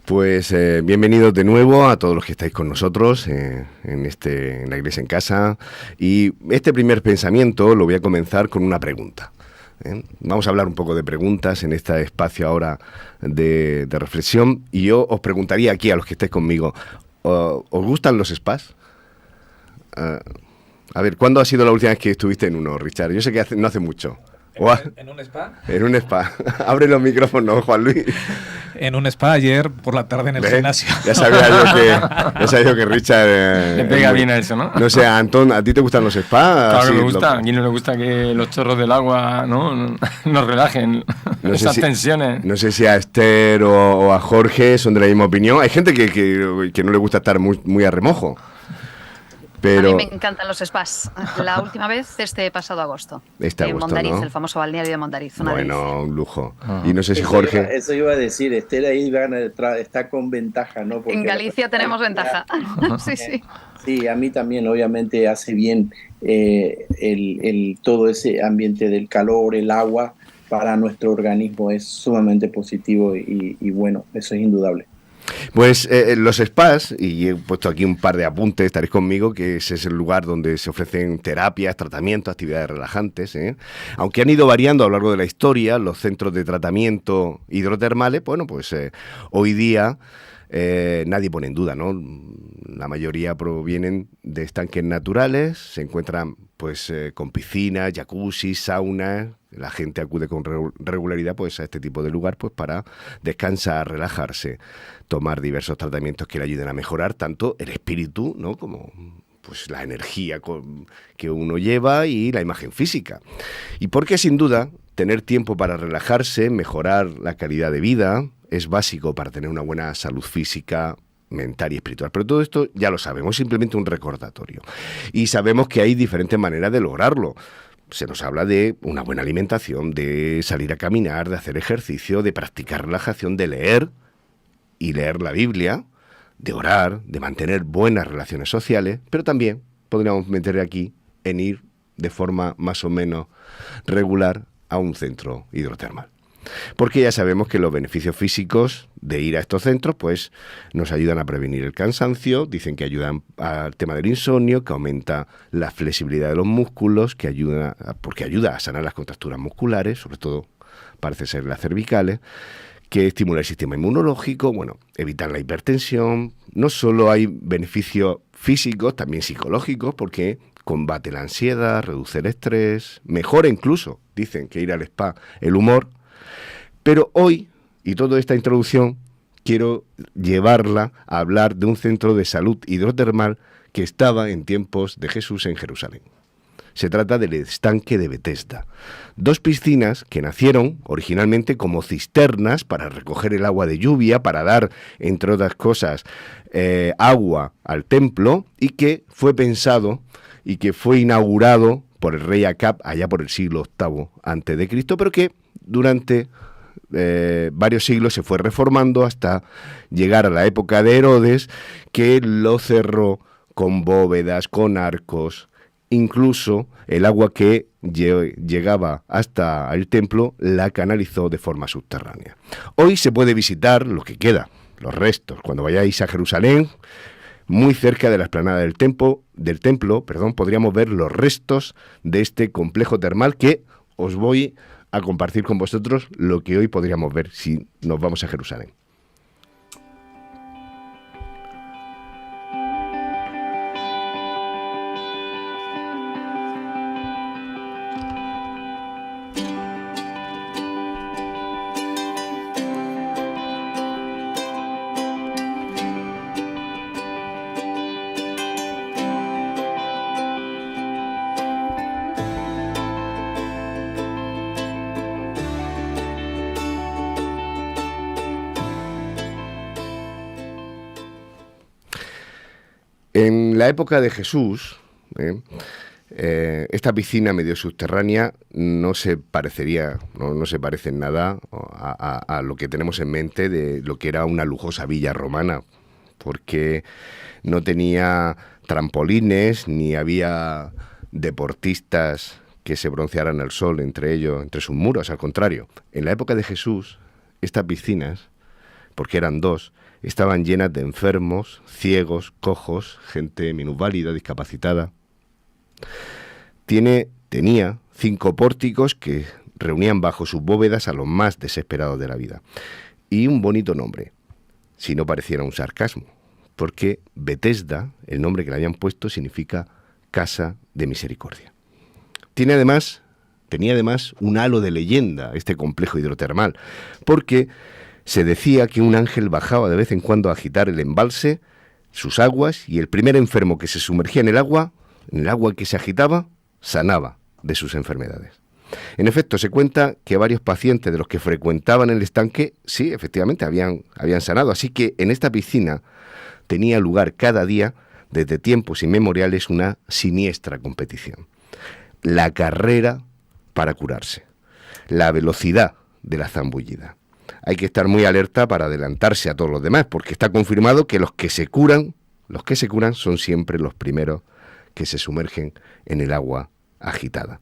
Pues bienvenidos de nuevo a todos los que estáis con nosotros en la Iglesia en Casa. Y este primer pensamiento lo voy a comenzar con una pregunta. Vamos a hablar un poco de preguntas en este espacio ahora de reflexión. Y yo os preguntaría aquí a los que estáis conmigo, ¿os gustan los spas? A ver, ¿cuándo ha sido la última vez que estuviste en uno, Richard? Yo sé que no hace mucho. ¿En un spa? En un spa. Abre los micrófonos, Juan Luis. En un spa ayer por la tarde en el gimnasio. Ya sabía yo que Richard... Le pega bien a eso, ¿no? No sé, Antón, ¿a ti te gustan los spas? Claro que me gusta. ¿A quién no le gusta que los chorros del agua nos relajen? No esas tensiones. No sé si a Esther o a Jorge son de la misma opinión. Hay gente que no le gusta estar muy a remojo. Pero... A mí me encantan los spas. La última vez este pasado agosto. En Mondariz, ¿no? El famoso balneario de Mondariz. Bueno, un lujo. Y no sé si Jorge... Eso iba a decir, Esther ahí está con ventaja, ¿no? Porque en Galicia tenemos ventaja. Sí. Sí, a mí también obviamente hace bien todo ese ambiente del calor, el agua, para nuestro organismo es sumamente positivo y bueno, eso es indudable. Pues los spas, y he puesto aquí un par de apuntes, estaréis conmigo, que ese es el lugar donde se ofrecen terapias, tratamientos, actividades relajantes. Aunque han ido variando a lo largo de la historia, los centros de tratamiento hidrotermales, bueno, pues hoy día nadie pone en duda, ¿no? La mayoría provienen de estanques naturales, se encuentran pues con piscinas, jacuzzi, saunas. La gente acude con regularidad pues a este tipo de lugar pues para descansar, relajarse, tomar diversos tratamientos que le ayuden a mejorar tanto el espíritu, ¿no?, como pues la energía que uno lleva y la imagen física. Y porque sin duda tener tiempo para relajarse, mejorar la calidad de vida, es básico para tener una buena salud física, mental y espiritual. Pero todo esto ya lo sabemos, simplemente un recordatorio. Y sabemos que hay diferentes maneras de lograrlo. Se nos habla de una buena alimentación, de salir a caminar, de hacer ejercicio, de practicar relajación, de leer y leer la Biblia, de orar, de mantener buenas relaciones sociales, pero también podríamos meter aquí en ir de forma más o menos regular a un centro hidrotermal. Porque ya sabemos que los beneficios físicos de ir a estos centros pues nos ayudan a prevenir el cansancio, dicen que ayudan al tema del insomnio, que aumenta la flexibilidad de los músculos, porque ayuda a sanar las contracturas musculares, sobre todo parece ser las cervicales, que estimula el sistema inmunológico, bueno, evitan la hipertensión. No solo hay beneficios físicos, también psicológicos, porque combate la ansiedad, reduce el estrés, mejora incluso, dicen que ir al spa, el humor. Pero hoy, y toda esta introducción, quiero llevarla a hablar de un centro de salud hidrotermal que estaba en tiempos de Jesús en Jerusalén. Se trata del estanque de Betesda. 2 piscinas que nacieron originalmente como cisternas para recoger el agua de lluvia, para dar, entre otras cosas, agua al templo, y que fue pensado y que fue inaugurado por el rey Acab allá por el siglo VIII a.C., pero que durante varios siglos se fue reformando hasta llegar a la época de Herodes, que lo cerró con bóvedas, con arcos. Incluso el agua que llegaba hasta el templo la canalizó de forma subterránea. Hoy se puede visitar lo que queda, los restos. Cuando vayáis a Jerusalén, muy cerca de la explanada del templo, podríamos ver los restos de este complejo termal que os voy a compartir con vosotros lo que hoy podríamos ver si nos vamos a Jerusalén. En la época de Jesús, esta piscina medio subterránea no se parecería, no se parece en nada a lo que tenemos en mente de lo que era una lujosa villa romana, porque no tenía trampolines ni había deportistas que se broncearan al sol entre sus muros. Al contrario, en la época de Jesús, estas piscinas, porque eran 2, estaban llenas de enfermos, ciegos, cojos, gente minusválida, discapacitada. Tenía 5 pórticos que reunían bajo sus bóvedas a los más desesperados de la vida. Y un bonito nombre, si no pareciera un sarcasmo, porque Betesda, el nombre que le habían puesto, significa casa de misericordia. Tenía además un halo de leyenda este complejo hidrotermal, porque se decía que un ángel bajaba de vez en cuando a agitar el embalse, sus aguas, y el primer enfermo que se sumergía en el agua que se agitaba, sanaba de sus enfermedades. En efecto, se cuenta que varios pacientes de los que frecuentaban el estanque, sí, efectivamente, habían sanado. Así que en esta piscina tenía lugar cada día, desde tiempos inmemoriales, una siniestra competición. La carrera para curarse, la velocidad de la zambullida. Hay que estar muy alerta para adelantarse a todos los demás, porque está confirmado que los que se curan son siempre los primeros que se sumergen en el agua agitada.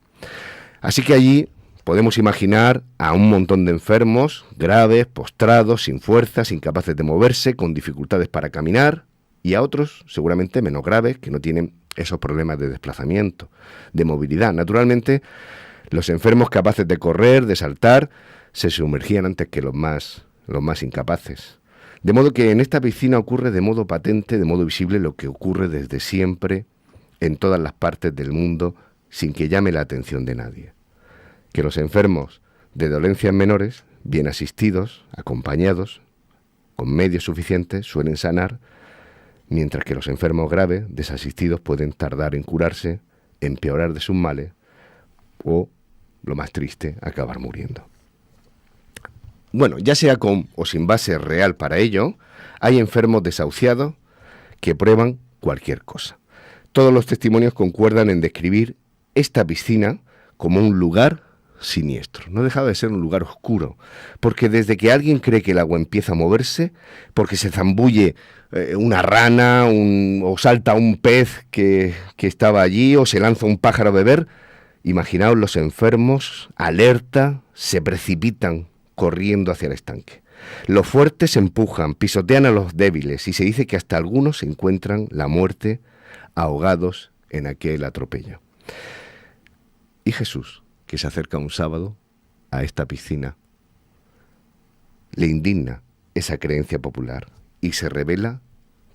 Así que allí podemos imaginar a un montón de enfermos, graves, postrados, sin fuerzas, incapaces de moverse, con dificultades para caminar, y a otros, seguramente menos graves, que no tienen esos problemas de desplazamiento, de movilidad. Naturalmente, los enfermos capaces de correr, de saltar, se sumergían antes que los más incapaces. De modo que en esta piscina ocurre de modo patente, de modo visible, lo que ocurre desde siempre en todas las partes del mundo, sin que llame la atención de nadie. Que los enfermos de dolencias menores, bien asistidos, acompañados, con medios suficientes, suelen sanar, mientras que los enfermos graves, desasistidos, pueden tardar en curarse, empeorar de sus males o, lo más triste, acabar muriendo. Bueno, ya sea con o sin base real para ello, hay enfermos desahuciados que prueban cualquier cosa. Todos los testimonios concuerdan en describir esta piscina como un lugar siniestro. No dejaba de ser un lugar oscuro, porque desde que alguien cree que el agua empieza a moverse, porque se zambulle una rana o salta un pez que estaba allí, o se lanza un pájaro a beber, imaginaos los enfermos, alerta, se precipitan corriendo hacia el estanque. Los fuertes empujan, pisotean a los débiles, y se dice que hasta algunos encuentran la muerte ahogados en aquel atropello. Y Jesús, que se acerca un sábado a esta piscina, le indigna esa creencia popular y se rebela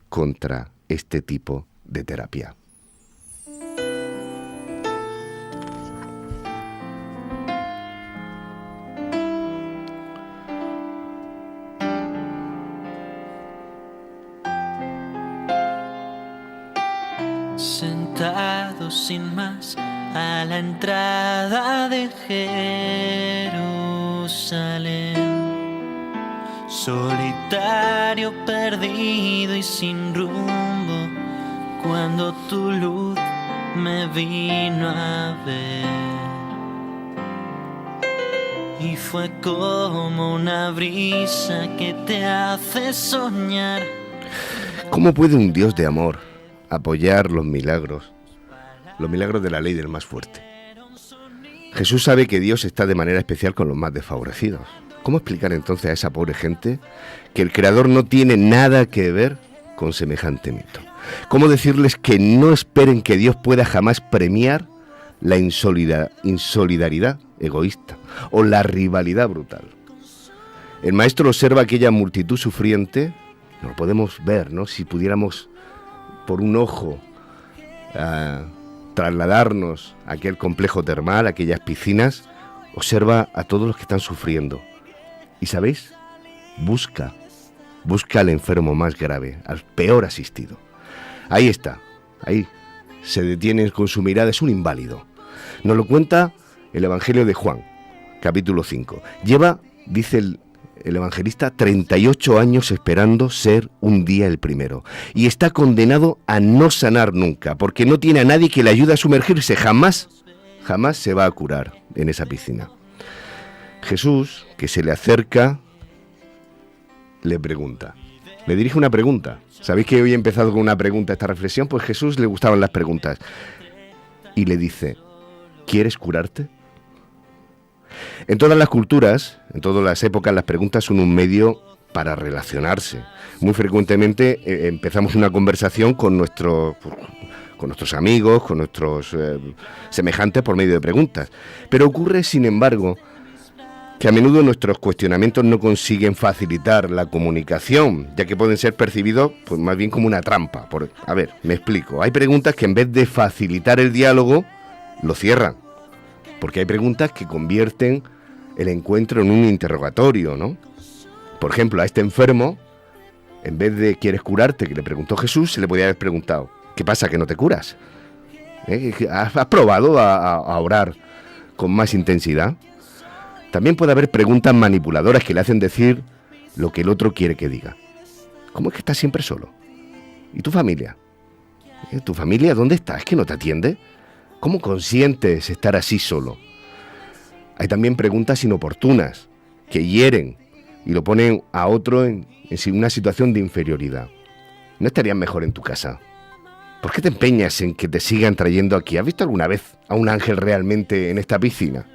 contra este tipo de terapia. Sentado sin más a la entrada de Jerusalén, solitario, perdido y sin rumbo, cuando tu luz me vino a ver, y fue como una brisa que te hace soñar. ¿Cómo puede un Dios de amor apoyar los milagros de la ley del más fuerte? Jesús sabe que Dios está de manera especial con los más desfavorecidos. ¿Cómo explicar entonces a esa pobre gente que el Creador no tiene nada que ver con semejante mito? ¿Cómo decirles que no esperen que Dios pueda jamás premiar la insolidaridad egoísta o la rivalidad brutal? El Maestro observa aquella multitud sufriente, no lo podemos ver, ¿no? Si pudiéramos por un ojo trasladarnos a aquel complejo termal, aquellas piscinas, observa a todos los que están sufriendo. Y ¿sabéis? Busca al enfermo más grave, al peor asistido. Ahí está, ahí se detiene con su mirada, es un inválido. Nos lo cuenta el Evangelio de Juan, capítulo 5. Lleva, dice el evangelista, 38 años esperando ser un día el primero. Y está condenado a no sanar nunca, porque no tiene a nadie que le ayude a sumergirse. Jamás se va a curar en esa piscina. Jesús, que se le acerca, le pregunta. Le dirige una pregunta. ¿Sabéis que hoy he empezado con una pregunta esta reflexión? Pues a Jesús le gustaban las preguntas. Y le dice, ¿quieres curarte? En todas las culturas, en todas las épocas, las preguntas son un medio para relacionarse. Muy frecuentemente empezamos una conversación con nuestros amigos, con nuestros semejantes por medio de preguntas. Pero ocurre, sin embargo, que a menudo nuestros cuestionamientos no consiguen facilitar la comunicación, ya que pueden ser percibidos pues, más bien como una trampa. A ver, me explico. Hay preguntas que en vez de facilitar el diálogo, lo cierran. Porque hay preguntas que convierten el encuentro en un interrogatorio, ¿no? Por ejemplo, a este enfermo, en vez de ¿quieres curarte?, que le preguntó Jesús, se le podía haber preguntado ¿qué pasa, que no te curas? ¿Has probado a orar con más intensidad? También puede haber preguntas manipuladoras que le hacen decir lo que el otro quiere que diga. ¿Cómo es que estás siempre solo? ¿Y tu familia? ¿Tu familia dónde está? ¿Es que no te atiende? ¿Cómo consientes estar así solo? Hay también preguntas inoportunas que hieren y lo ponen a otro en una situación de inferioridad. ¿No estarías mejor en tu casa? ¿Por qué te empeñas en que te sigan trayendo aquí? ¿Has visto alguna vez a un ángel realmente en esta piscina?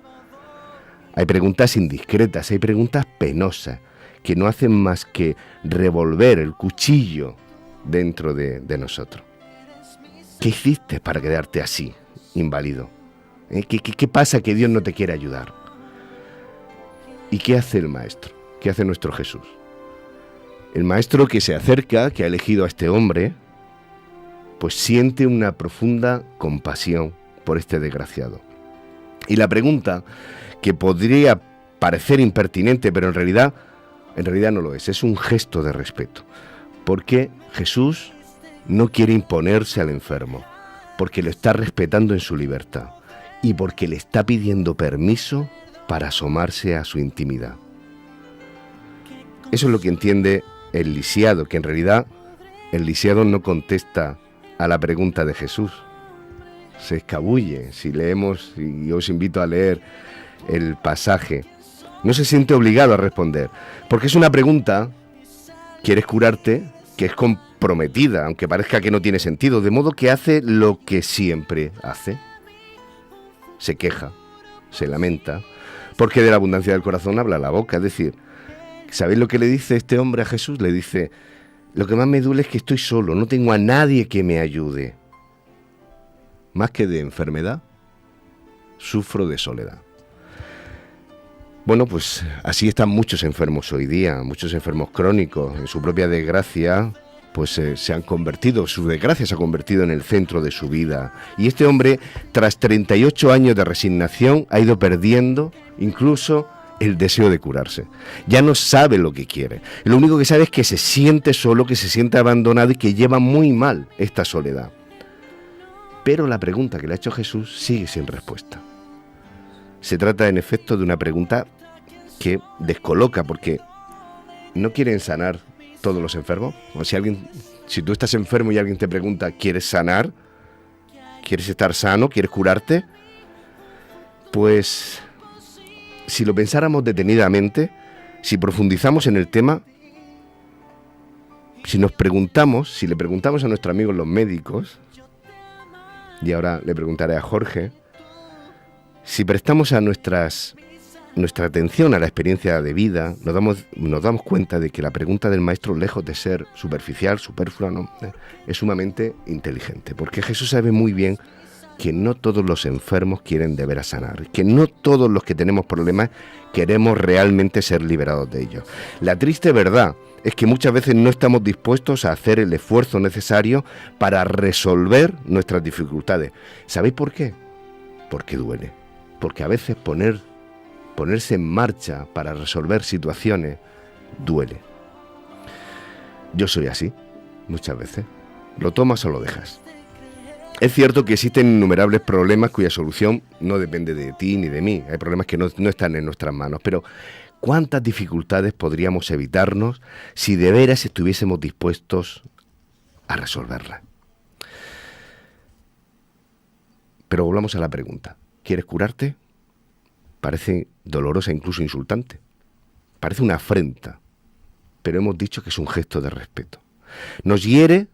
Hay preguntas indiscretas, hay preguntas penosas, que no hacen más que revolver el cuchillo dentro de nosotros. ¿Qué hiciste para quedarte así, inválido? ¿Qué pasa que Dios no te quiere ayudar? ¿Y qué hace el Maestro? ¿Qué hace nuestro Jesús? El Maestro que se acerca, que ha elegido a este hombre, pues siente una profunda compasión por este desgraciado. Y la pregunta, que podría parecer impertinente, pero en realidad no lo es un gesto de respeto. Porque Jesús no quiere imponerse al enfermo, porque lo está respetando en su libertad y porque le está pidiendo permiso para asomarse a su intimidad. Eso es lo que entiende el lisiado, que en realidad el lisiado no contesta a la pregunta de Jesús. Se escabulle. Si leemos, y os invito a leer el pasaje, no se siente obligado a responder, porque es una pregunta, ¿quieres curarte?, que es comprometida, aunque parezca que no tiene sentido, de modo que hace lo que siempre hace. Se queja, se lamenta, porque de la abundancia del corazón habla la boca. Es decir, ¿sabéis lo que le dice este hombre a Jesús? Le dice: lo que más me duele es que estoy solo, no tengo a nadie que me ayude. Más que de enfermedad, sufro de soledad. Bueno, pues así están muchos enfermos hoy día, muchos enfermos crónicos. En su propia desgracia, pues se han convertido, su desgracia se ha convertido en el centro de su vida. Y este hombre, tras 38 años de resignación, ha ido perdiendo incluso el deseo de curarse. Ya no sabe lo que quiere. Lo único que sabe es que se siente solo, que se siente abandonado y que lleva muy mal esta soledad. Pero la pregunta que le ha hecho Jesús sigue sin respuesta. Se trata, en efecto, de una pregunta que descoloca, porque no quieren sanar todos los enfermos. O si tú estás enfermo y alguien te pregunta, ¿quieres sanar? ¿Quieres estar sano? ¿Quieres curarte? Pues, si lo pensáramos detenidamente, si profundizamos en el tema, si le preguntamos a nuestros amigos los médicos, y ahora le preguntaré a Jorge, si prestamos a nuestra atención a la experiencia de vida, nos damos cuenta de que la pregunta del Maestro, lejos de ser superficial, superflua, ¿no?, es sumamente inteligente, porque Jesús sabe muy bien que no todos los enfermos quieren de veras sanar, que no todos los que tenemos problemas queremos realmente ser liberados de ellos. La triste verdad es que muchas veces no estamos dispuestos a hacer el esfuerzo necesario para resolver nuestras dificultades. ¿Sabéis por qué? Porque duele. Porque a veces ponerse en marcha para resolver situaciones duele. Yo soy así, muchas veces. Lo tomas o lo dejas. Es cierto que existen innumerables problemas cuya solución no depende de ti ni de mí. Hay problemas que no están en nuestras manos, pero ¿cuántas dificultades podríamos evitarnos si de veras estuviésemos dispuestos a resolverlas? Pero volvamos a la pregunta. ¿Quieres curarte? Parece dolorosa, incluso insultante. Parece una afrenta, pero hemos dicho que es un gesto de respeto. Nos hiere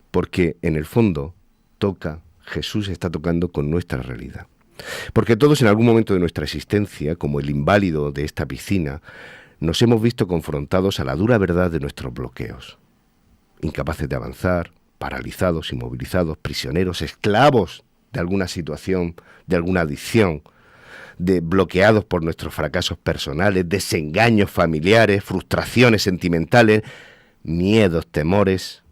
porque, en el fondo, Jesús está tocando con nuestra realidad. Porque todos en algún momento de nuestra existencia, como el inválido de esta piscina, nos hemos visto confrontados a la dura verdad de nuestros bloqueos, incapaces de avanzar, paralizados, inmovilizados, prisioneros, esclavos de alguna situación, de alguna adicción, bloqueados por nuestros fracasos personales, desengaños familiares, frustraciones sentimentales, miedos, temores,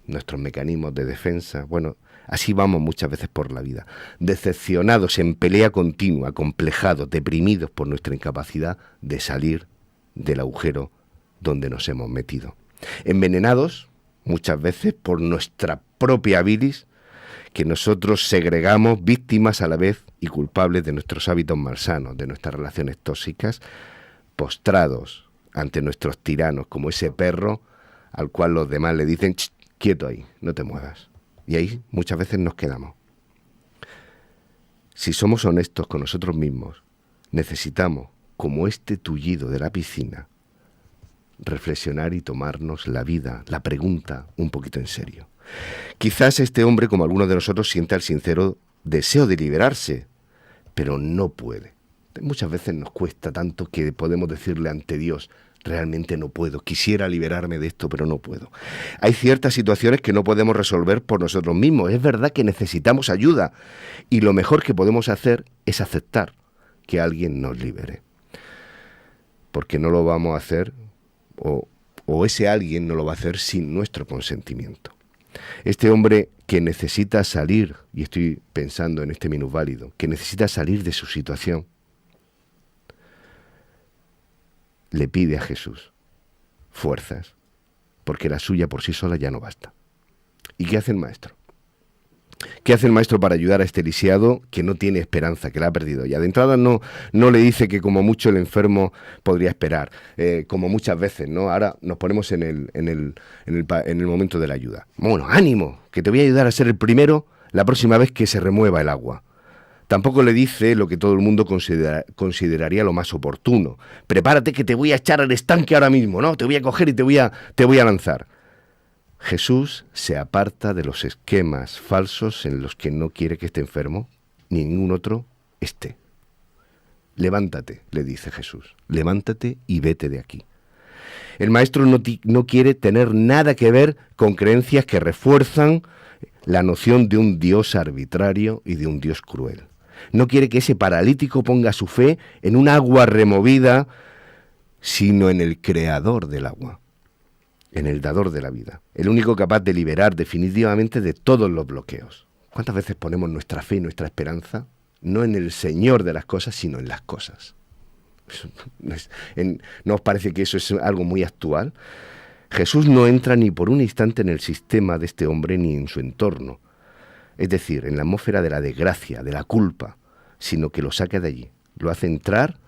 nuestros mecanismos de defensa. Bueno, así vamos muchas veces por la vida, decepcionados en pelea continua, acomplejados, deprimidos por nuestra incapacidad de salir del agujero donde nos hemos metido, envenenados muchas veces por nuestra propia bilis, que nosotros segregamos, víctimas a la vez y culpables de nuestros hábitos malsanos, de nuestras relaciones tóxicas, postrados ante nuestros tiranos, como ese perro al cual los demás le dicen: quieto ahí, no te muevas. Y ahí muchas veces nos quedamos. Si somos honestos con nosotros mismos, necesitamos, como este tullido de la piscina, reflexionar y tomarnos la vida, la pregunta, un poquito en serio. Quizás este hombre, como algunos de nosotros, sienta el sincero deseo de liberarse, pero no puede. Muchas veces nos cuesta tanto que podemos decirle ante Dios: realmente no puedo, quisiera liberarme de esto, pero no puedo. Hay ciertas situaciones que no podemos resolver por nosotros mismos. Es verdad que necesitamos ayuda, y lo mejor que podemos hacer es aceptar que alguien nos libere. Porque no lo vamos a hacer, o ese alguien no lo va a hacer sin nuestro consentimiento. Este hombre que necesita salir, y estoy pensando en este minusválido, que necesita salir de su situación, le pide a Jesús fuerzas, porque la suya por sí sola ya no basta. ¿Y qué hace el maestro? ¿Qué hace el maestro para ayudar a este lisiado que no tiene esperanza, que la ha perdido ya? De entrada no le dice que como mucho el enfermo podría esperar, como muchas veces, ¿no? Ahora nos ponemos en el momento de la ayuda. Bueno, ánimo, que te voy a ayudar a ser el primero la próxima vez que se remueva el agua. Tampoco le dice lo que todo el mundo consideraría lo más oportuno: prepárate que te voy a echar al estanque ahora mismo, ¿no? Te voy a coger y te voy a lanzar. Jesús se aparta de los esquemas falsos en los que no quiere que esté enfermo, ni ningún otro esté. Levántate, le dice Jesús, levántate y vete de aquí. El maestro no quiere tener nada que ver con creencias que refuerzan la noción de un Dios arbitrario y de un Dios cruel. No quiere que ese paralítico ponga su fe en un agua removida, sino en el creador del agua, en el dador de la vida, el único capaz de liberar definitivamente de todos los bloqueos. ¿Cuántas veces ponemos nuestra fe y nuestra esperanza no en el Señor de las cosas, sino en las cosas? ¿No os parece que eso es algo muy actual? Jesús no entra ni por un instante en el sistema de este hombre ni en su entorno, es decir, en la atmósfera de la desgracia, de la culpa, sino que lo saca de allí, lo hace entrar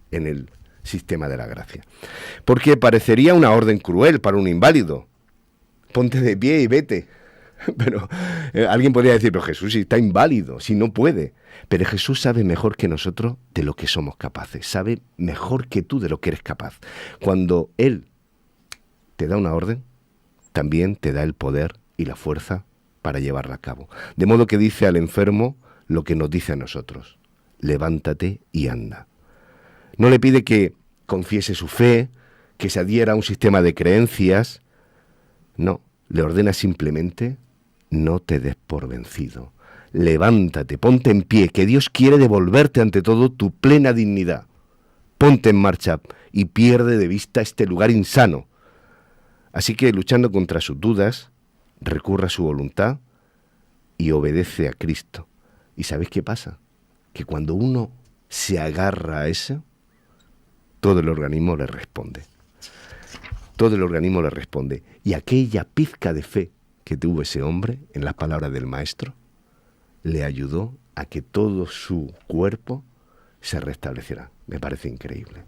en el sistema de la gracia. Porque parecería una orden cruel para un inválido: ponte de pie y vete. Pero alguien podría decir: pero Jesús, si está inválido, si no puede. Pero Jesús sabe mejor que nosotros de lo que somos capaces, sabe mejor que tú de lo que eres capaz. Cuando Él te da una orden, también te da el poder y la fuerza para llevarla a cabo. De modo que dice al enfermo lo que nos dice a nosotros: levántate y anda. No le pide que confiese su fe, que se adhiera a un sistema de creencias. No, le ordena simplemente: no te des por vencido. Levántate, ponte en pie, que Dios quiere devolverte ante todo tu plena dignidad. Ponte en marcha y pierde de vista este lugar insano. Así que, luchando contra sus dudas, recurre a su voluntad y obedece a Cristo. ¿Y sabéis qué pasa? Que cuando uno se agarra a eso, todo el organismo le responde. Todo el organismo le responde. Y aquella pizca de fe que tuvo ese hombre en las palabras del maestro le ayudó a que todo su cuerpo se restableciera. Me parece increíble.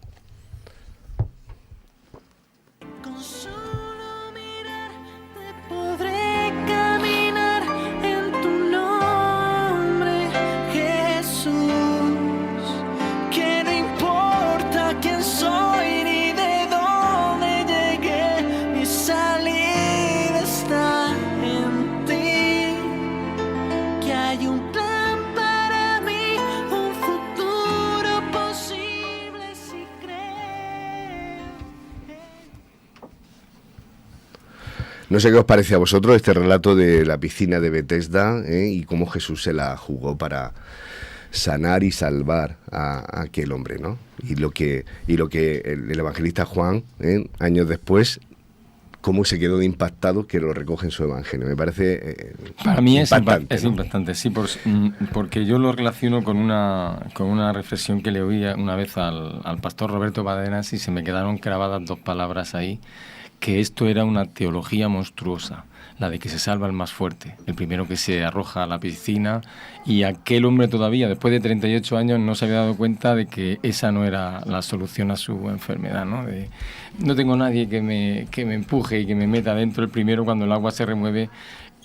No sé qué os parece a vosotros este relato de la piscina de Betesda, y cómo Jesús se la jugó para sanar y salvar a aquel hombre, ¿no? Y lo que el evangelista Juan, años después, cómo se quedó de impactado, que lo recoge en su evangelio. Me parece para mí impactante, es impactante, sí, porque yo lo relaciono con una reflexión que le oí una vez al pastor Roberto Badenas, y se me quedaron grabadas dos palabras ahí, que esto era una teología monstruosa, la de que se salva el más fuerte, el primero que se arroja a la piscina, y aquel hombre todavía, después de 38 años, no se había dado cuenta de que esa no era la solución a su enfermedad, ¿no? No tengo nadie que me empuje y que me meta dentro el primero cuando el agua se remueve,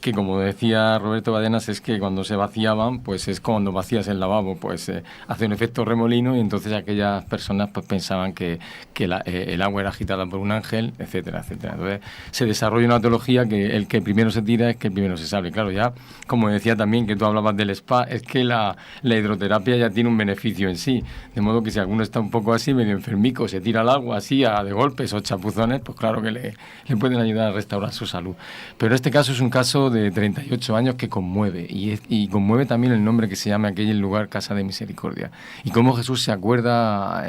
que como decía Roberto Badenas, es que cuando se vaciaban, pues es cuando vacías el lavabo, pues hace un efecto remolino, y entonces aquellas personas pues pensaban que el agua era agitada por un ángel, etcétera, etcétera. Entonces se desarrolla una teología que el que primero se tira es que el primero se salve. Claro, ya, como decía también, que tú hablabas del spa, es que la hidroterapia ya tiene un beneficio en sí, de modo que si alguno está un poco así, medio enfermico, se tira al agua así de golpes o chapuzones, pues claro que le pueden ayudar a restaurar su salud. Pero este caso es un caso de 38 años que conmueve, y conmueve también el nombre que se llama aquel lugar Casa de Misericordia, y cómo Jesús se acuerda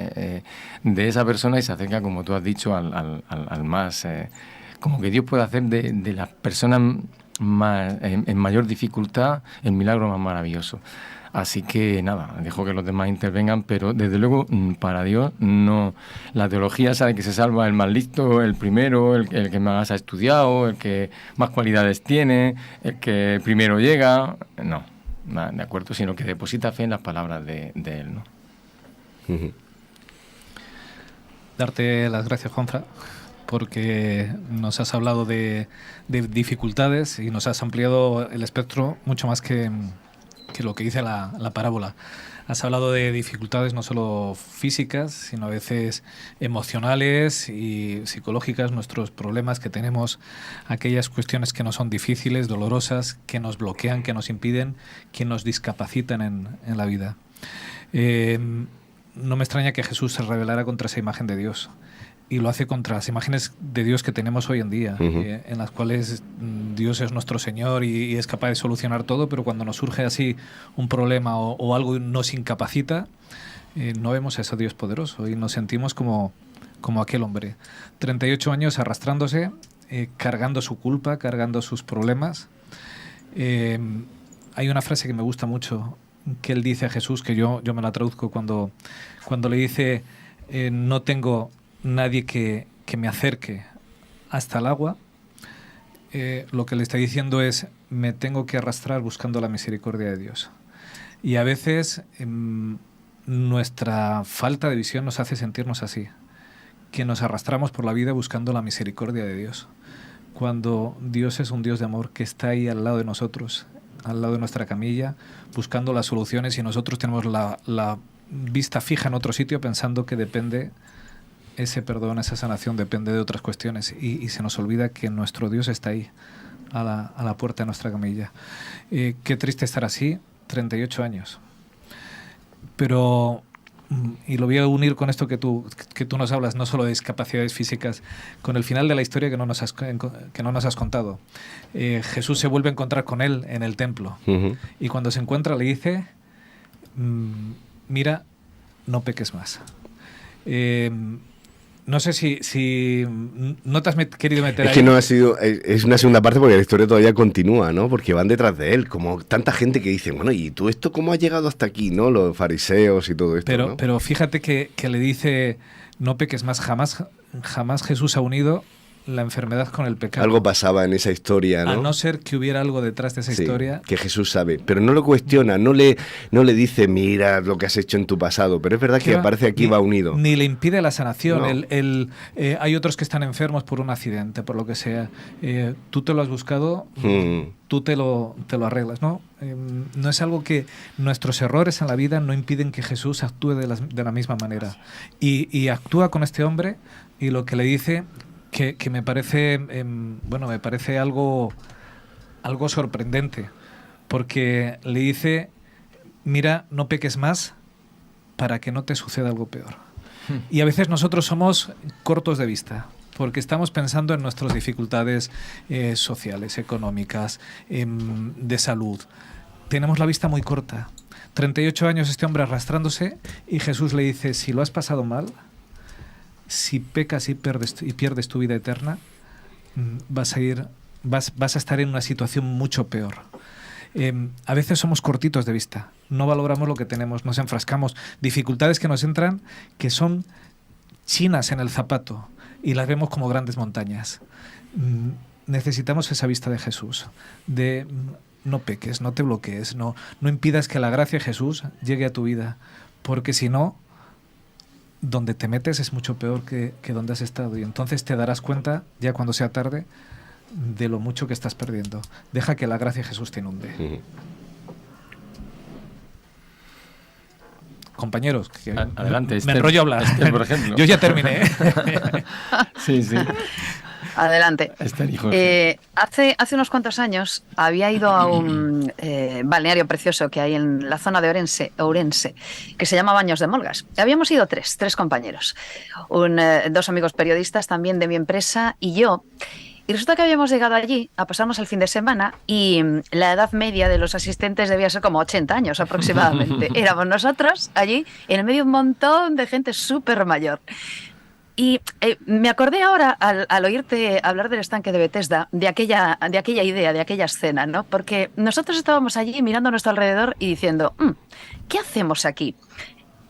de esa persona y se acerca, como tú has dicho, al más, como que Dios puede hacer de las personas más, en mayor dificultad, el milagro más maravilloso. Así que nada, dejo que los demás intervengan, pero desde luego para Dios no, la teología sabe que se salva el más listo, el primero, el que más ha estudiado, el que más cualidades tiene, el que primero llega, no, de acuerdo, sino que deposita fe en las palabras de él, ¿no? Darte las gracias, Juanfra, porque nos has hablado de dificultades y nos has ampliado el espectro mucho más que lo que dice la parábola. Has hablado de dificultades no solo físicas, sino a veces emocionales y psicológicas, nuestros problemas que tenemos, aquellas cuestiones que nos son difíciles, dolorosas, que nos bloquean, que nos impiden, que nos discapacitan en la vida. No me extraña que Jesús se rebelara contra esa imagen de Dios, y lo hace contra las imágenes de Dios que tenemos hoy en día, en las cuales Dios es nuestro Señor y es capaz de solucionar todo, pero cuando nos surge así un problema o algo nos incapacita, no vemos a ese Dios poderoso y nos sentimos como aquel hombre. 38 años arrastrándose, cargando su culpa, cargando sus problemas. Hay una frase que me gusta mucho, que él dice a Jesús, que yo me la traduzco cuando le dice, no tengo nadie que me acerque hasta el agua. Lo que le está diciendo es, me tengo que arrastrar buscando la misericordia de Dios. Y a veces nuestra falta de visión nos hace sentirnos así, que nos arrastramos por la vida buscando la misericordia de Dios, cuando Dios es un Dios de amor que está ahí al lado de nosotros, al lado de nuestra camilla, buscando las soluciones, y nosotros tenemos la vista fija en otro sitio pensando que depende ese perdón, esa sanación depende de otras cuestiones, y se nos olvida que nuestro Dios está ahí, a la puerta de nuestra camilla. Qué triste estar así, 38 años. Pero, y lo voy a unir con esto que tú nos hablas, no solo de discapacidades físicas, con el final de la historia que no nos has contado. Jesús se vuelve a encontrar con él en el templo, y cuando se encuentra le dice, mira, no peques más. No sé si no te has querido meter ahí. Es que no ha sido, es una segunda parte porque la historia todavía continúa, ¿no? Porque van detrás de él, como tanta gente que dice, bueno, ¿y tú esto cómo has llegado hasta aquí, no? Los fariseos y todo esto, ¿no? Pero fíjate que le dice, no peques más, jamás Jesús ha unido la enfermedad con el pecado. Algo pasaba en esa historia, ¿no? A no ser que hubiera algo detrás de esa historia. Que Jesús sabe, pero no lo cuestiona, no le dice, mira lo que has hecho en tu pasado, pero es verdad que aparece aquí, va unido. Ni le impide la sanación. No. Hay otros que están enfermos por un accidente, por lo que sea. Tú te lo has buscado, tú te lo arreglas, ¿no? No es algo que nuestros errores en la vida no impiden que Jesús actúe de la misma manera. Y actúa con este hombre, y lo que le dice, que me parece me parece algo sorprendente, porque le dice, mira, no peques más para que no te suceda algo peor. Y a veces nosotros somos cortos de vista, porque estamos pensando en nuestras dificultades sociales, económicas, de salud. Tenemos la vista muy corta. 38 años este hombre arrastrándose y Jesús le dice, si lo has pasado mal, si pecas y pierdes tu vida eterna, vas a estar en una situación mucho peor. A veces somos cortitos de vista, no valoramos lo que tenemos, nos enfrascamos, dificultades que nos entran que son chinas en el zapato y las vemos como grandes montañas. Necesitamos esa vista de Jesús, de no peques, no te bloquees, no impidas que la gracia de Jesús llegue a tu vida, porque si no, donde te metes es mucho peor que donde has estado, y entonces te darás cuenta, ya cuando sea tarde, de lo mucho que estás perdiendo. Deja que la gracia de Jesús te inunde. Compañeros, que adelante, me enrollo a hablar. por ejemplo. Yo ya terminé. Sí. Adelante. Hace unos cuantos años había ido a un balneario precioso que hay en la zona de Ourense, que se llama Baños de Molgas. Habíamos ido tres compañeros, dos amigos periodistas también de mi empresa y yo. Y resulta que habíamos llegado allí a pasarnos el fin de semana y la edad media de los asistentes debía ser como 80 años aproximadamente. Éramos nosotros allí, en el medio de un montón de gente súper mayor. Y me acordé ahora, al oírte hablar del estanque de Bethesda, de aquella idea, de aquella escena, ¿no? Porque nosotros estábamos allí mirando a nuestro alrededor y diciendo, ¿qué hacemos aquí?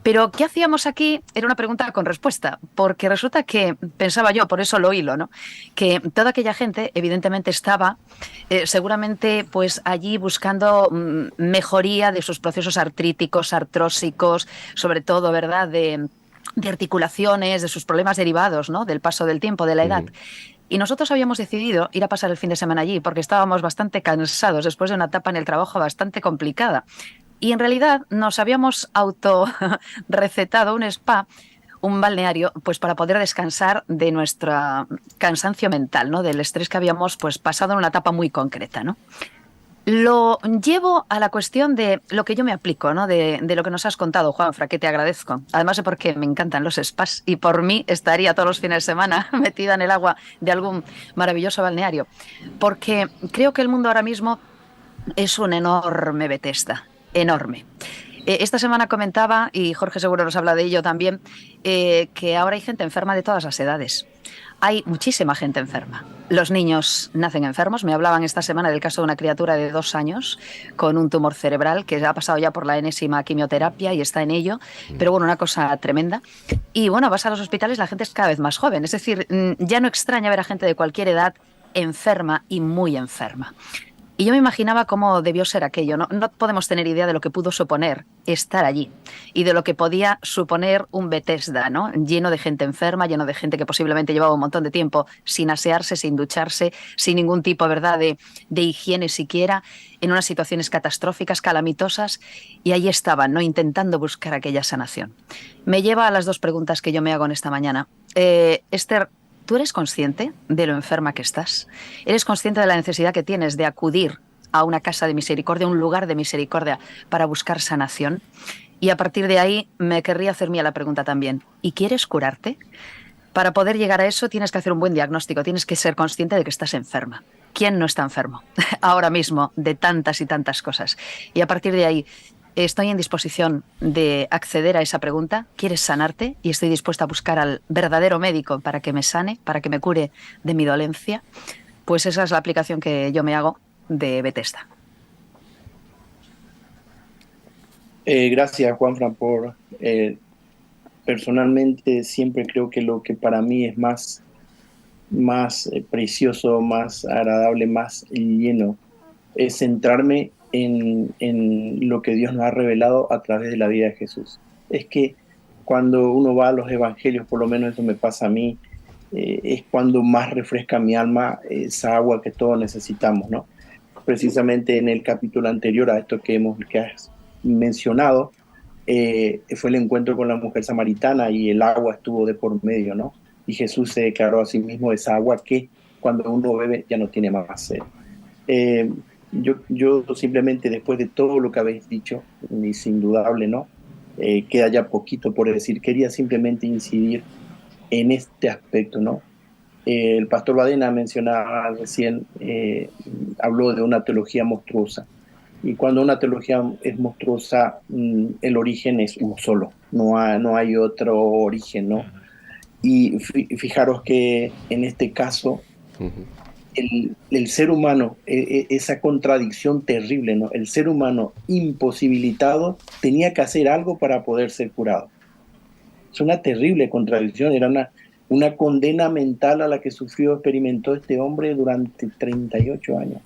Pero ¿qué hacíamos aquí? Era una pregunta con respuesta, porque resulta que, pensaba yo, por eso lo hilo, ¿no? Que toda aquella gente evidentemente estaba seguramente pues allí buscando mejoría de sus procesos artríticos, artrósicos, sobre todo, ¿verdad?, de articulaciones, de sus problemas derivados, ¿no?, del paso del tiempo, de la edad. Y nosotros habíamos decidido ir a pasar el fin de semana allí porque estábamos bastante cansados después de una etapa en el trabajo bastante complicada. Y en realidad nos habíamos recetado un spa, un balneario, pues para poder descansar de nuestro cansancio mental, ¿no?, del estrés que habíamos pues pasado en una etapa muy concreta, ¿no? Lo llevo a la cuestión de lo que yo me aplico, ¿no?, de lo que nos has contado, Juanfra, que te agradezco. Además de porque me encantan los spas y por mí estaría todos los fines de semana metida en el agua de algún maravilloso balneario. Porque creo que el mundo ahora mismo es un enorme Bethesda. Enorme. Esta semana comentaba, y Jorge seguro nos habla de ello también, que ahora hay gente enferma de todas las edades. Hay muchísima gente enferma. Los niños nacen enfermos. Me hablaban esta semana del caso de una criatura de 2 años con un tumor cerebral que ha pasado ya por la enésima quimioterapia y está en ello. Pero bueno, una cosa tremenda. Y bueno, vas a los hospitales, la gente es cada vez más joven. Es decir, ya no extraña ver a gente de cualquier edad enferma y muy enferma. Y yo me imaginaba cómo debió ser aquello. No podemos tener idea de lo que pudo suponer estar allí y de lo que podía suponer un Bethesda, ¿no?, lleno de gente enferma, lleno de gente que posiblemente llevaba un montón de tiempo sin asearse, sin ducharse, sin ningún tipo, ¿verdad?, de higiene siquiera, en unas situaciones catastróficas, calamitosas, y allí estaban, ¿no?, intentando buscar aquella sanación. Me lleva a las 2 preguntas que yo me hago en esta mañana. Esther, ¿tú eres consciente de lo enferma que estás? ¿Eres consciente de la necesidad que tienes de acudir a una casa de misericordia, un lugar de misericordia para buscar sanación? Y a partir de ahí me querría hacer mía la pregunta también. ¿Y quieres curarte? Para poder llegar a eso tienes que hacer un buen diagnóstico, tienes que ser consciente de que estás enferma. ¿Quién no está enfermo ahora mismo de tantas y tantas cosas? Y a partir de ahí, estoy en disposición de acceder a esa pregunta. ¿Quieres sanarte? Y estoy dispuesta a buscar al verdadero médico para que me sane, para que me cure de mi dolencia. Pues esa es la aplicación que yo me hago de Bethesda. Gracias, Juanfran, por... personalmente siempre creo que lo que para mí es más precioso, más agradable, más lleno, es centrarme en lo que Dios nos ha revelado a través de la vida de Jesús. Es que cuando uno va a los evangelios, por lo menos eso me pasa a mí, es cuando más refresca mi alma esa agua que todos necesitamos, ¿no? Precisamente en el capítulo anterior a esto que has mencionado, fue el encuentro con la mujer samaritana y el agua estuvo de por medio, ¿no? Y Jesús se declaró a sí mismo esa agua que cuando uno bebe ya no tiene más sed. Yo simplemente, después de todo lo que habéis dicho, es indudable, ¿no? Queda ya poquito por decir. Quería simplemente incidir en este aspecto, ¿no? El pastor Badena mencionaba recién, habló de una teología monstruosa. Y cuando una teología es monstruosa, el origen es uno solo, no hay otro origen, ¿no? Y fijaros que en este caso, el ser humano, esa contradicción terrible, ¿no? El ser humano imposibilitado tenía que hacer algo para poder ser curado. Es una terrible contradicción, era una condena mental a la que experimentó este hombre durante 38 años.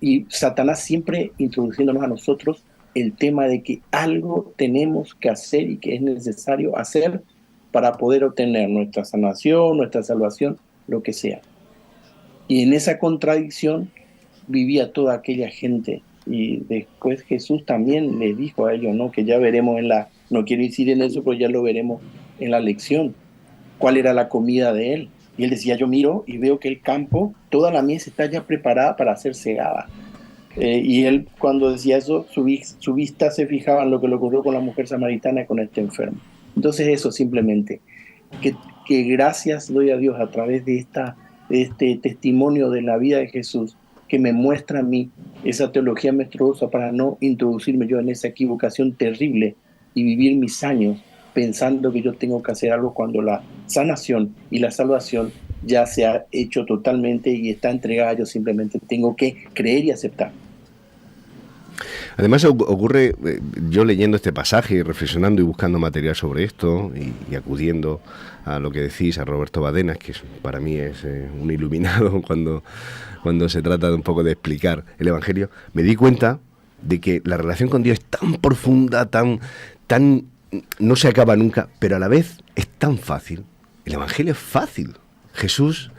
Y Satanás siempre introduciéndonos a nosotros el tema de que algo tenemos que hacer y que es necesario hacer para poder obtener nuestra sanación, nuestra salvación, lo que sea. Y en esa contradicción vivía toda aquella gente. Y después Jesús también les dijo a ellos, ¿no? Que ya veremos no quiero incidir en eso, pero ya lo veremos en la lección, cuál era la comida de él. Y él decía, yo miro y veo que el campo, toda la mies está ya preparada para ser segada. Y él cuando decía eso, su vista se fijaba en lo que le ocurrió con la mujer samaritana y con este enfermo. Entonces eso simplemente, que gracias doy a Dios a través de este testimonio de la vida de Jesús, que me muestra a mí esa teología monstruosa para no introducirme yo en esa equivocación terrible y vivir mis años pensando que yo tengo que hacer algo cuando la sanación y la salvación ya se ha hecho totalmente y está entregada. Yo simplemente tengo que creer y aceptar. Además ocurre, yo leyendo este pasaje, reflexionando y buscando material sobre esto y acudiendo a lo que decís, a Roberto Badenas, que para mí es un iluminado cuando se trata de un poco de explicar el Evangelio, me di cuenta de que la relación con Dios es tan profunda, tan no se acaba nunca, pero a la vez es tan fácil. El Evangelio es fácil. Jesús,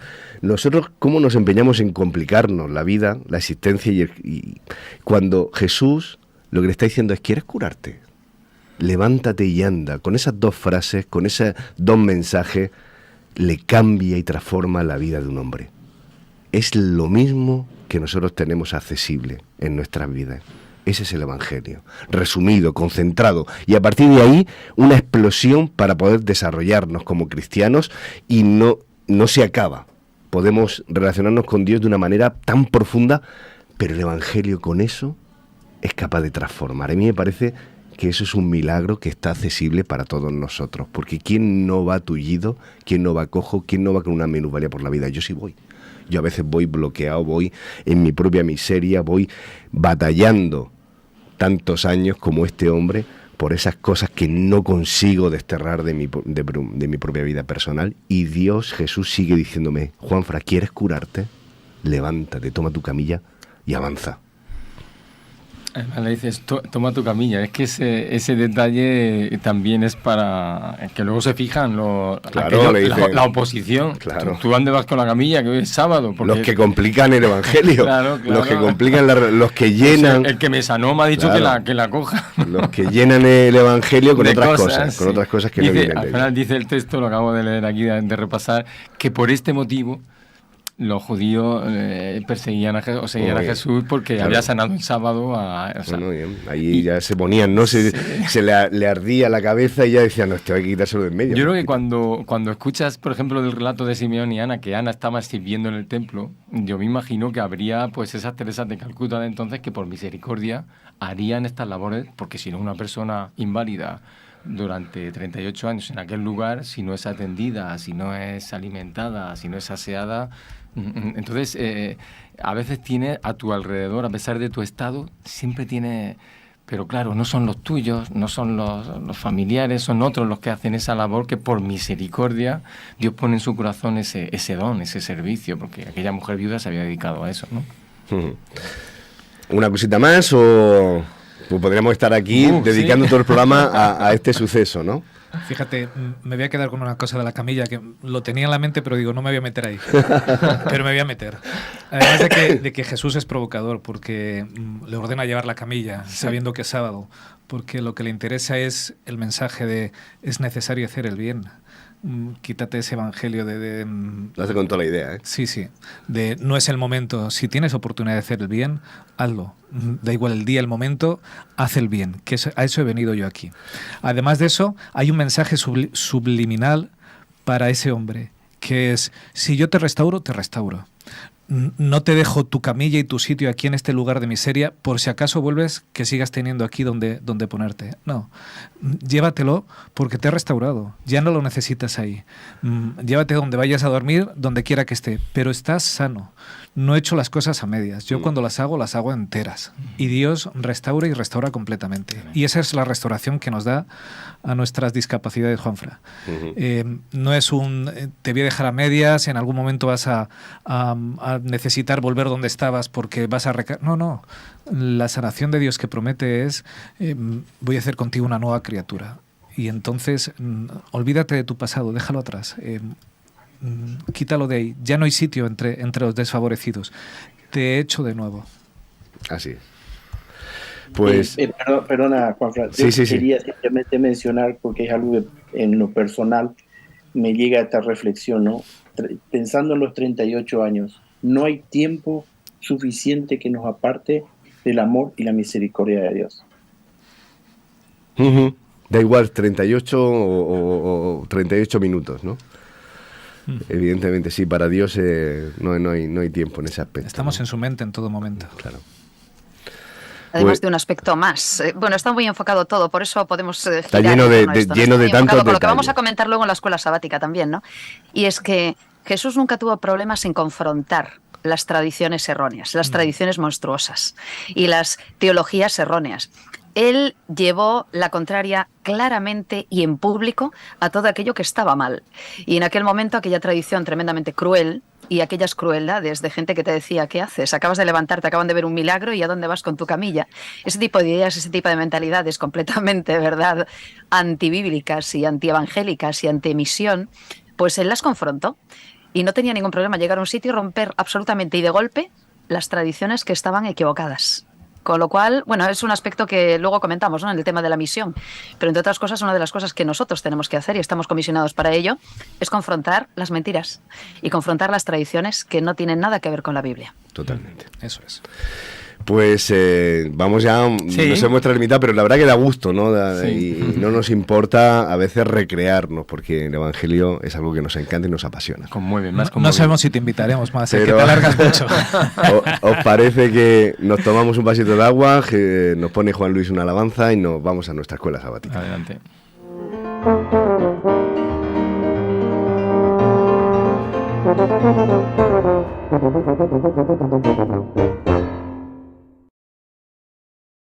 nosotros cómo nos empeñamos en complicarnos la vida, la existencia, y cuando Jesús lo que le está diciendo es, ¿quieres curarte? Levántate y anda. Con esas dos frases, con esos dos mensajes, le cambia y transforma la vida de un hombre. Es lo mismo que nosotros tenemos accesible en nuestras vidas. Ese es el Evangelio, resumido, concentrado, y a partir de ahí una explosión para poder desarrollarnos como cristianos, y no se acaba. Podemos relacionarnos con Dios de una manera tan profunda, pero el Evangelio con eso es capaz de transformar. A mí me parece que eso es un milagro que está accesible para todos nosotros, porque ¿quién no va tullido? ¿Quién no va cojo? ¿Quién no va con una minusvalía por la vida? Yo sí voy. Yo a veces voy bloqueado, voy en mi propia miseria, voy batallando tantos años como este hombre por esas cosas que no consigo desterrar de mi propia vida personal, y Dios, Jesús, sigue diciéndome, Juanfra, ¿quieres curarte? Levántate, toma tu camilla y avanza. Además le dices, toma tu camilla. Es que ese detalle también es para que luego se fijan la oposición. Claro. ¿Tú dónde vas con la camilla? Que hoy es sábado. Porque... Los que complican el Evangelio. Claro. Los que complican, los que llenan... El que me sanó me ha dicho que la coja. Los que llenan el Evangelio con otras cosas. Sí. Con otras cosas que dice, no vienen al de final ellos. dice el texto, lo acabo de leer aquí, de repasar, que por este motivo los judíos perseguían a Jesús porque había sanado el sábado bueno, bien. Ahí ya se ponían, ¿no? Se le ardía la cabeza y ya decían, no, esto hay que quitárselo de en medio. Yo creo que cuando escuchas, por ejemplo, del relato de Simeón y Ana, que Ana estaba sirviendo en el templo, yo me imagino que habría pues esas Teresas de Calcuta de entonces que por misericordia harían estas labores, porque si no, una persona inválida durante 38 años en aquel lugar, si no es atendida, si no es alimentada, si no es aseada, entonces a veces tiene a tu alrededor, a pesar de tu estado, siempre tiene, pero claro, no son los tuyos, no son los familiares, son otros los que hacen esa labor que por misericordia Dios pone en su corazón ese don, ese servicio, porque aquella mujer viuda se había dedicado a eso, ¿no? ¿Una cosita más o pues podríamos estar aquí dedicando todo el programa a este suceso, ¿no? Fíjate, me voy a quedar con una cosa de la camilla que lo tenía en la mente, pero digo, no me voy a meter ahí. Pero me voy a meter. Además de que Jesús es provocador, porque le ordena llevar la camilla, sabiendo que es sábado, porque lo que le interesa es el mensaje de es necesario hacer el bien. Quítate ese evangelio Lo hace con toda la idea, ¿eh? Sí, de no es el momento. Si tienes oportunidad de hacer el bien, hazlo. Da igual el día, el momento, haz el bien, que a eso he venido yo aquí. Además de eso, hay un mensaje subliminal para ese hombre, que es, si yo te restauro, te restauro. No te dejo tu camilla y tu sitio aquí en este lugar de miseria, por si acaso vuelves, que sigas teniendo aquí donde ponerte. No, llévatelo porque te he restaurado, ya no lo necesitas ahí. Llévate donde vayas a dormir, donde quiera que esté, pero estás sano. No he hecho las cosas a medias. Yo cuando las hago enteras. Y Dios restaura y restaura completamente. Y esa es la restauración que nos da a nuestras discapacidades, Juanfra. No es te voy a dejar a medias, en algún momento vas a necesitar volver donde estabas porque vas a recaer. No. La sanación de Dios que promete es, voy a hacer contigo una nueva criatura. Y entonces, olvídate de tu pasado, déjalo atrás. Quítalo de ahí. Ya no hay sitio entre los desfavorecidos. Te he hecho de nuevo. Así es. Pues... perdona, Juanfran. Sí. Quería simplemente mencionar, porque es algo que en lo personal me llega a esta reflexión, ¿no? Pensando en los 38 años, no hay tiempo suficiente que nos aparte del amor y la misericordia de Dios. Da igual, 38 o 38 minutos, ¿no? Evidentemente, sí, para Dios no hay tiempo en ese aspecto. Estamos en su mente en todo momento. Claro. Además de un aspecto más. Bueno, está muy enfocado todo, por eso podemos está lleno de tantos detalles. Lo que vamos a comentar luego en la escuela sabática también, ¿no? Y es que Jesús nunca tuvo problemas en confrontar las tradiciones erróneas, las tradiciones monstruosas y las teologías erróneas. Él llevó la contraria claramente y en público a todo aquello que estaba mal. Y en aquel momento aquella tradición tremendamente cruel y aquellas crueldades de gente que te decía, ¿qué haces? Acabas de levantarte, acaban de ver un milagro y ¿a dónde vas con tu camilla? Ese tipo de ideas, ese tipo de mentalidades completamente, ¿verdad?, antibíblicas y antievangélicas y antimisión, pues él las confrontó. Y no tenía ningún problema llegar a un sitio y romper absolutamente y de golpe las tradiciones que estaban equivocadas. Con lo cual, bueno, es un aspecto que luego comentamos, ¿no?, en el tema de la misión. Pero entre otras cosas, una de las cosas que nosotros tenemos que hacer, y estamos comisionados para ello, es confrontar las mentiras y confrontar las tradiciones que no tienen nada que ver con la Biblia. Totalmente. Eso es. Pues vamos ya, sí. No sé muestra limitado, pero la verdad que da gusto, ¿no? Sí. Y no nos importa a veces recrearnos, porque el Evangelio es algo que nos encanta y nos apasiona. Conmueve, no sabemos si te invitaremos más, pero, que te alargas mucho. ¿Os parece que nos tomamos un vasito de agua, que nos pone Juan Luis una alabanza y nos vamos a nuestra escuela sabática? Adelante.